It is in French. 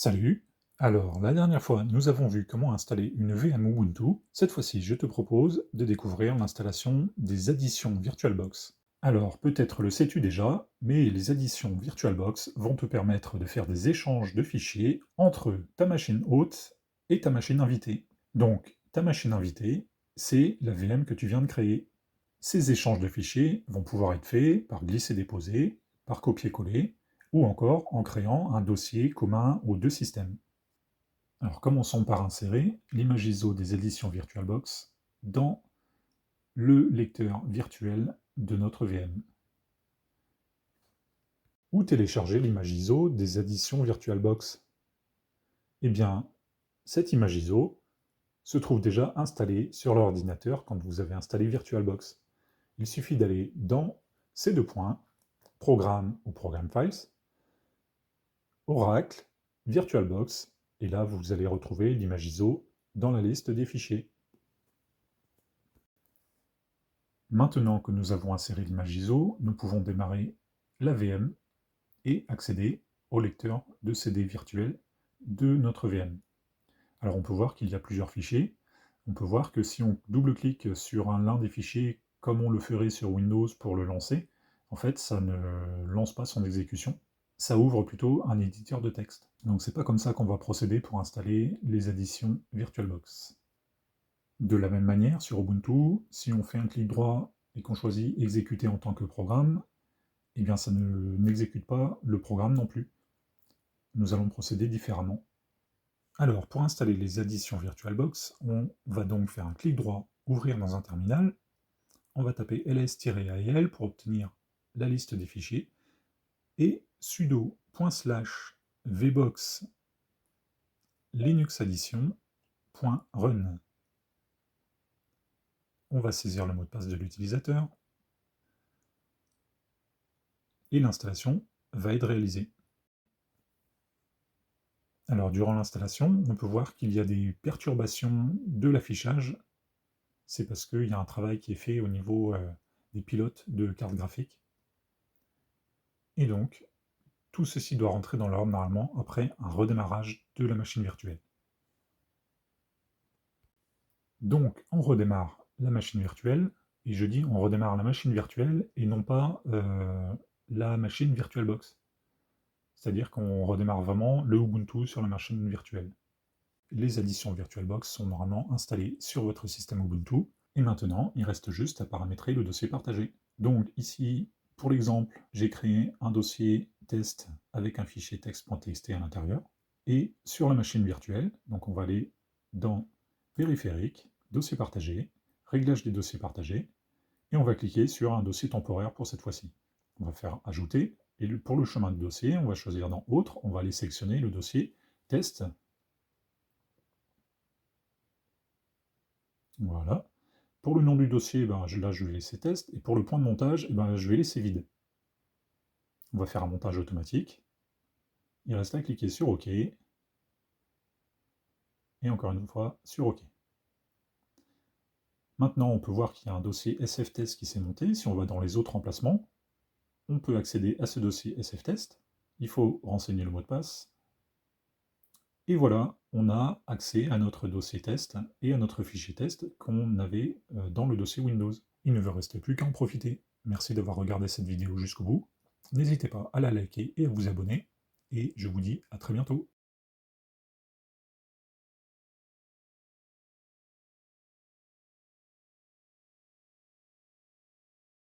Salut! Alors, la dernière fois, nous avons vu comment installer une VM Ubuntu. Cette fois-ci, je te propose de découvrir l'installation des additions VirtualBox. Alors, peut-être le sais-tu déjà, mais les additions VirtualBox vont te permettre de faire des échanges de fichiers entre ta machine hôte et ta machine invitée. Donc, ta machine invitée, c'est la VM que tu viens de créer. Ces échanges de fichiers vont pouvoir être faits par glisser-déposer, par copier-coller, ou encore en créant un dossier commun aux deux systèmes. Alors commençons par insérer l'image ISO des éditions VirtualBox dans le lecteur virtuel de notre VM. Où télécharger l'image ISO des éditions VirtualBox? Eh bien, cette image ISO se trouve déjà installée sur l'ordinateur quand vous avez installé VirtualBox. Il suffit d'aller dans ces deux points, Programme ou Program Files, Oracle, VirtualBox, et là vous allez retrouver l'image ISO dans la liste des fichiers. Maintenant que nous avons inséré l'image ISO, nous pouvons démarrer la VM et accéder au lecteur de CD virtuel de notre VM. Alors on peut voir qu'il y a plusieurs fichiers. On peut voir que si on double-clique sur l'un des fichiers comme on le ferait sur Windows pour le lancer, en fait ça ne lance pas son exécution. Ça ouvre plutôt un éditeur de texte. Donc c'est pas comme ça qu'on va procéder pour installer les additions VirtualBox. De la même manière, sur Ubuntu, si on fait un clic droit et qu'on choisit exécuter en tant que programme, eh bien ça n'exécute pas le programme non plus. Nous allons procéder différemment. Alors, pour installer les additions VirtualBox, on va donc faire un clic droit, ouvrir dans un terminal, on va taper ls-al pour obtenir la liste des fichiers, et sudo /vbox linuxaddition.run. On va saisir le mot de passe de l'utilisateur, et l'installation va être réalisée. Alors durant l'installation, on peut voir qu'il y a des perturbations de l'affichage. C'est parce qu'il y a un travail qui est fait au niveau des pilotes de carte graphique. Et donc, tout ceci doit rentrer dans l'ordre normalement après un redémarrage de la machine virtuelle. Donc, on redémarre la machine virtuelle, et je dis on redémarre la machine virtuelle et non pas la machine VirtualBox. C'est-à-dire qu'on redémarre vraiment le Ubuntu sur la machine virtuelle. Les additions VirtualBox sont normalement installées sur votre système Ubuntu, et maintenant, il reste juste à paramétrer le dossier partagé. Donc ici, pour l'exemple, j'ai créé un dossier test avec un fichier text.txt à l'intérieur, et sur la machine virtuelle, donc on va aller dans Périphérique, Dossier partagé, Réglage des dossiers partagés, et on va cliquer sur un dossier temporaire pour cette fois-ci. On va faire Ajouter, et pour le chemin de dossier, on va choisir dans Autre, on va aller sélectionner le dossier test. Voilà. Pour le nom du dossier, là je vais laisser test, et pour le point de montage, je vais laisser vide. On va faire un montage automatique. Il reste à cliquer sur OK, et encore une fois sur OK. Maintenant, on peut voir qu'il y a un dossier sftest qui s'est monté. Si on va dans les autres emplacements, on peut accéder à ce dossier sftest. Il faut renseigner le mot de passe. Et voilà, on a accès à notre dossier test et à notre fichier test qu'on avait dans le dossier Windows. Il ne me reste plus qu'à en profiter. Merci d'avoir regardé cette vidéo jusqu'au bout. N'hésitez pas à la liker et à vous abonner. Et je vous dis à très bientôt.